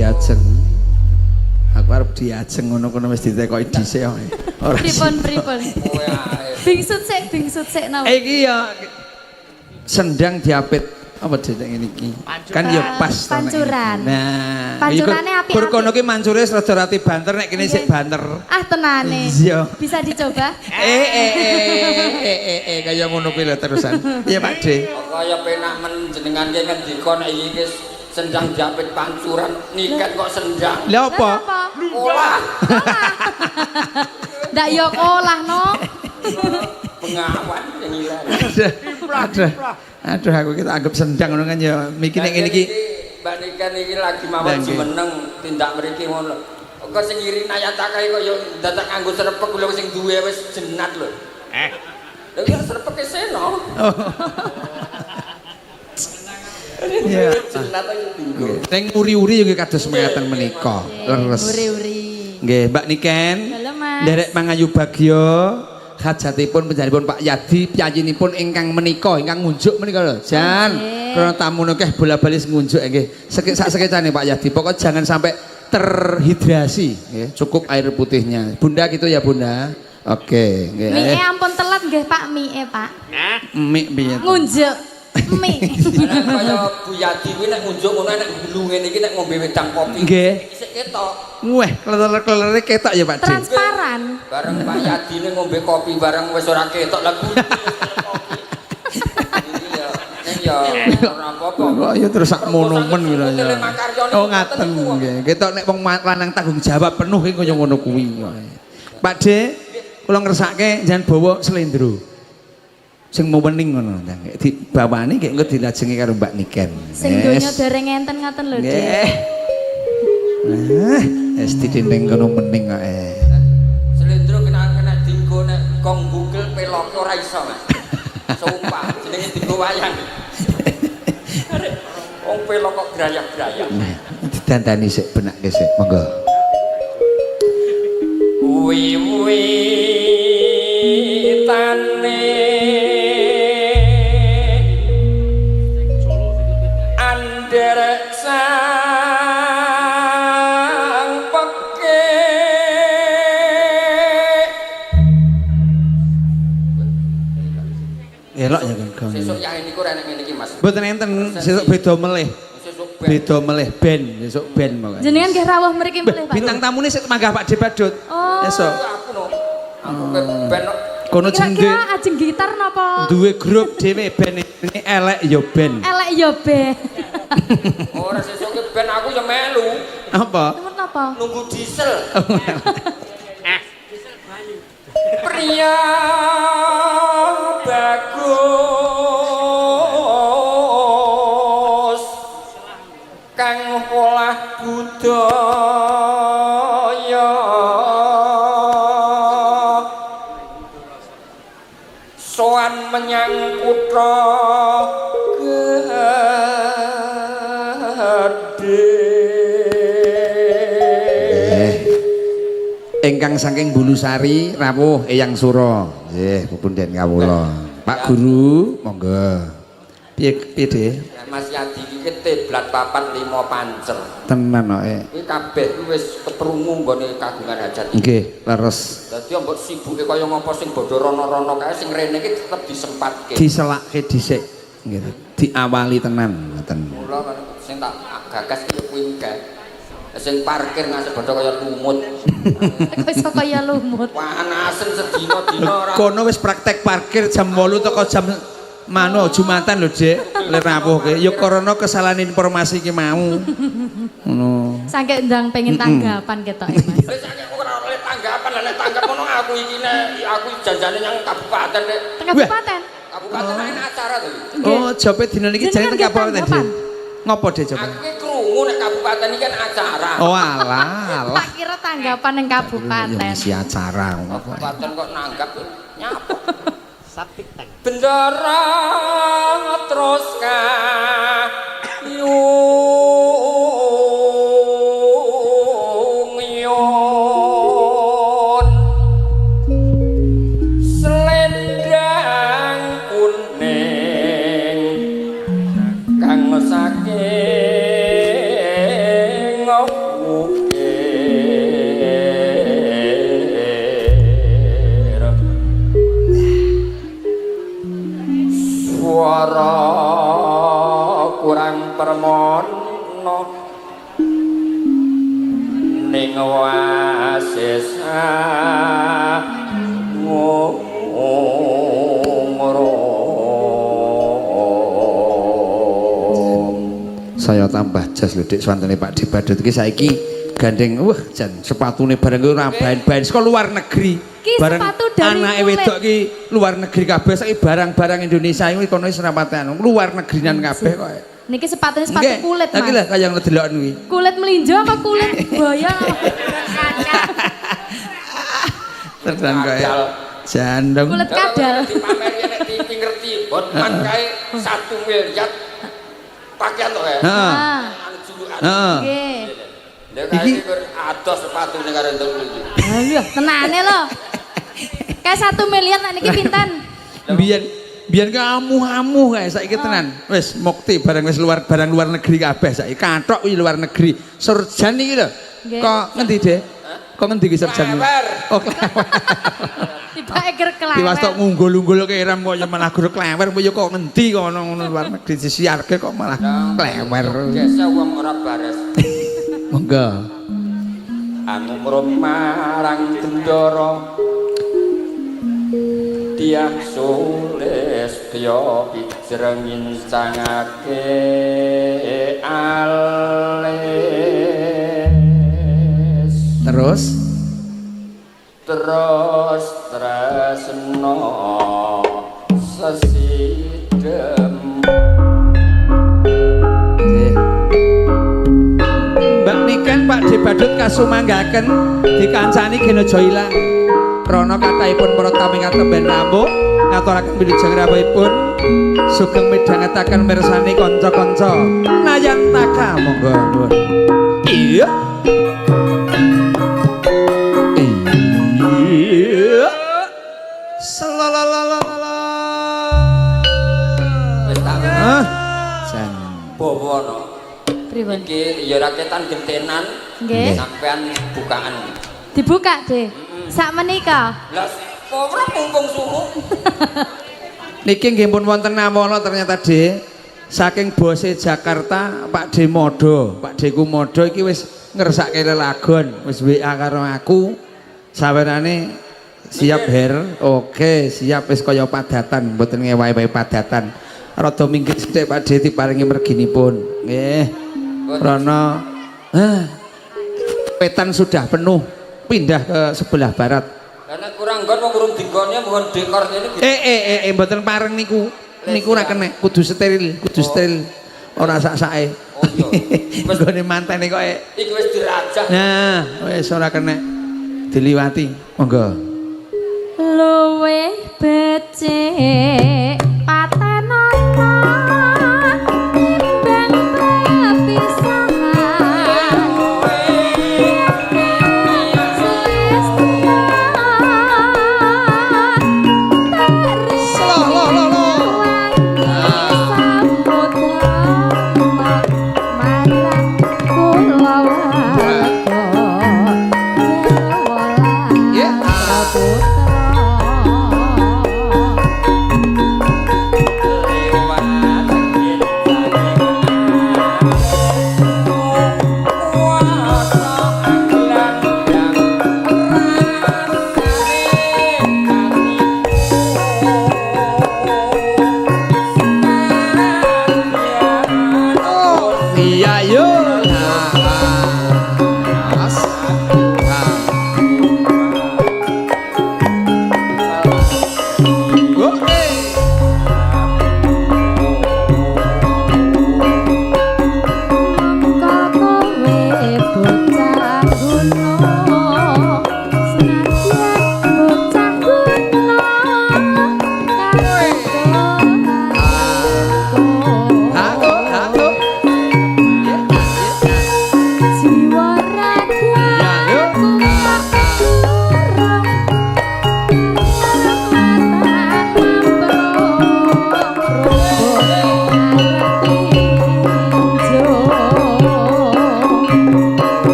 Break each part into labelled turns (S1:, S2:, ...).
S1: diajeng. Aku arep diajeng ngono kono wis ditekoki dhisik kok. Ora.
S2: Pripun. Bingsut sik napa?
S1: Iki ya sendang diapit apa jeneng ngene iki? Kan ya pas to nek.
S2: Pancuran.
S1: Nah,
S2: pancurane apik-apik.
S1: Gur kono ki mancure rada rati banter nek kene sik banter.
S2: Ah tenane.
S1: Iya.
S2: Bisa dicoba?
S1: Kaya ngono kuwi lho terusan. Iya Pak De.
S3: Kaya penak men jenengan ki ngendika nek iki wis sendang diapit pancuran niket kok sendang.
S1: Lha apa?
S3: Olah.
S2: Ndak yo olah no.
S3: Pengawan sing ilang.
S1: Aduh aku kita anggap sendang ngono kan ya mikir nek ngene iki
S3: Mbak Niken iki lagi mawon jumeneng tindak mriki ngono. Kok sing ngiri nayatake kok yo dadak nganggo srepek lho sing duwe wis jenat lho. Lha iki srepeke seno.
S1: Iya.
S3: Jenat ae dinggo.
S1: Ning uri-uri nggih kados mekaten menika. Leres.
S2: Uri-uri.
S1: Nggih, Mbak Niken.
S2: Halo Mas.
S1: Nderek Mangayu Bagya hajatipun panjenenganipun Pak Yadi piyayinipun ingkang menika ingkang ngunjuk menika lho. Jan, karena tamu nggih bola-bali ngunjuk nggih. Sak sekecane Pak Yadi. Pokok jangan sampai terhidrasi nggih. Cukup air putihnya. Bunda gitu ya, Bunda. Oke, nggih.
S2: Mie ampun telat nggih Pak mie Pak.
S1: Mie piye?
S2: Ngunjuk. Mie.
S3: Kaya Bu Yadi kuwi nek ngunjuk ngono nek gulu ngene iki nek ngombe wedang kopi.
S1: Nggih.
S3: Isik ketok.
S1: Weh, kleler-klerere ketok ya Pak De.
S2: Transparan.
S3: Bareng Pak Yadi ning ngombe kopi bareng wis ora ketok lha kuwi. Ya, ora apa-apa.
S1: Kok ya terus sak monumen kuwi lho ya.
S3: Telemakarya
S1: Oh ngaten nggih. Ketok nek wong lanang tanggung jawab penuh iki kaya ngono kuwi. Pak De, kula ngersake jangan bawa slendro. Sing muwening ngono nggih. Dibawani nggih engko dilajengi karo Mbak Niken.
S2: Sing donya dereng enten ngaten lho, Dik.
S1: Wis didinding kono mening kok.
S3: Slendro kena dinggo nek kong Google peloke ora iso, Mas. Sumpah, jenenge dinggo wayang. Wong pelok kok grayak-grayak.
S1: Didandani sik benake sik, monggo.
S3: Wiwitane anderek sang peke
S1: Elok ya Kang.
S3: sesuk ya niku rene ngene iki Mas.
S1: Mboten enten sesuk beda melih.
S3: Sesuk
S1: Beda melih ben, besok ben pokoke.
S2: Jenengan nggih rawuh mriki melih Pak.
S1: Bintang tamune sik manggah Pak De Badut.
S2: Oh.
S1: Esuk.
S3: aku no. Aku ben
S1: Kono jende
S2: Kira-kira ajeng gitar napa?
S1: duwe grup dhewe ben ini elek ya ben.
S2: Elek ya be.
S3: ora sesuk ben aku ya melu.
S1: Apa?
S2: Temen napa?
S3: Nunggu diesel. Pria bagus kang polah budaya soan menyang kutha
S1: Ingkang saking Bulusari rawuh Eyang Sura. Nggih, pupunden kawula. Pak Guru, monggo. Piye De?
S3: Ya Mas Yadi iki teblat papat 5 pancer.
S1: Tenan kok.
S3: Iki kabeh wis keprungu nggone kagungan hajat.
S1: Nggih, leres.
S3: Dadi mbok sibuke kaya ngapa sing bodho rono-rono kae sing rene iki tetep disempatke.
S1: Diselake dhisik. Nggih. Diawali tenan ngoten.
S3: Mula sing tak gagas iki kuwi kae. Sing parkir ngasih bodho kaya lumut.
S2: Kok iso kaya lumut.
S3: Panasen sedina-dina ora.
S1: Kono wis praktek parkir jam 8 teko jam mano Jumatan lho, Dik. Le rawuhke. Ya karena kesalahan informasi ki mau. Ngono.
S2: Sampe ndang pengen tanggapan ketok Mas.
S3: Wis akeh ora oleh tanggapan, lek tanggap ngono aku iki nek aku janjane nang kabupaten nek.
S2: Kabupaten.
S3: Kabupaten ana acara to.
S1: Oh, jope dina niki jane teng kabupaten, Dik. Ngopo, Dik, jope?
S3: Aku ki krungu nek kabupaten iki kan acara.
S1: Oh, alah.
S2: Tak kira tanggapan ning kabupaten.
S1: Ya isi acara ngono.
S3: Kabupaten kok nanggap nyapa. Bendera terus kayung-yung selendang kuning kang saking ukir suara kurang permono ning wasis
S1: saya tambah jas lho Dik swantene Pak Dik Badut iki saiki gandeng jan sepatune bareng ora bahan-bahan saka luar negeri
S2: Ki sepatu dari
S1: anake
S2: kulit.
S1: wedok ki luar negeri kabeh saiki barang-barang Indonesia iki kono wis rapatan luar negerinan kabeh kok
S2: Niki sepatunya sepatu kulit,
S1: Mas. Iki lho kaya ngedeloken kuwi.
S2: Kulit melinjo apa kulit boya? Kaca.
S1: Tenan kaya jandong.
S2: Kulit kadal.
S3: Dipameri nek TV ngerti, botman kae 1 miliar pakaian to ya.
S1: Heeh. Heeh.
S2: Nggih.
S3: Lha kae ados sepatune karo entuk iki.
S2: Lho, tenane lho. Kayak 1 miliar nek niki pinten?
S1: Biyen kamu kae saiki tenan. Wis mukti barang wis barang luar negeri kabeh saiki. Kathok kuwi luar negeri. Surjan iki lho.
S2: Nggih.
S1: Kok ngendi, Dek? Kok ngendi ki surjan?
S3: Klewer.
S1: Oh, klewer.
S2: Tiba eger
S1: Ki was tok
S2: kelawer.
S1: ngunggul-unggul kiram kok ya malah gur klewer kok ya kok ngendi kok ngono luar negeri disiarke kok malah klewer.
S3: Biasa wong ora bares.
S1: Monggo.
S3: Anu marang Dendara Diah Sulis Tyo Bijrengin sangake alis terus tresno sesidem
S1: Mbak Niken Pak Dik Badut kasumanggaken dikancani Geno Joilang krana kathahipun para tamu ngatemben rambut ngaturaken wilujeng rawuhipun sugeng midhangetaken mirsani kanca-kanca Nayantaka monggo nuwun. Iya. Iya. Salalalala.
S3: wis tak
S1: Jan.
S3: bawono.
S2: Pripun?
S3: Iki ya raketan gentenan
S2: Nggih.
S3: sampean bukaan.
S2: Dibuka, Dek. Sak menika.
S3: Lah ora mumpung suhu.
S1: Niki nggih pun wonten namana ternyata Dik. Saking bose Jakarta Pak Demodo, Pak Deku Modo iki wis ngersake lelagon, wis WA karo aku. Sawerane siap Her. Oke, siap wis kaya padatan, mboten ngewahi-wahi padatan. Rada minggir sithik Pak Dik diparingi merginipun. Nggih. Rono wetan sudah penuh, pindah ke sebelah barat.
S3: Karena kurang nggon wong urung digonnya mohon dekor ini.
S1: Mboten pareng niku. Niku ora kenek, kudu steril, ora sak-sake.
S3: Oh iya.
S1: Nggone mantene kok.
S3: Iki wis dirajah.
S1: Nah, wis ora kenek diliwati. Monggo.
S2: Luwih becik patenono timbang pepisahan.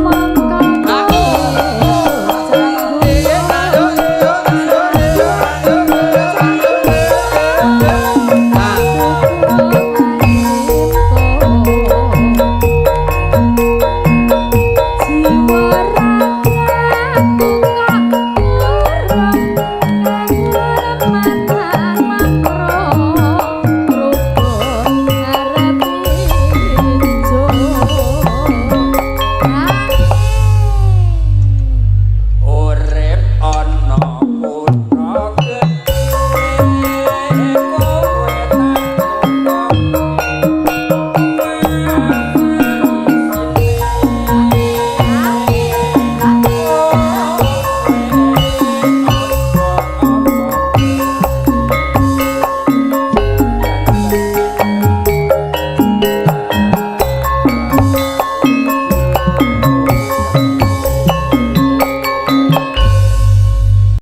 S2: Mangkane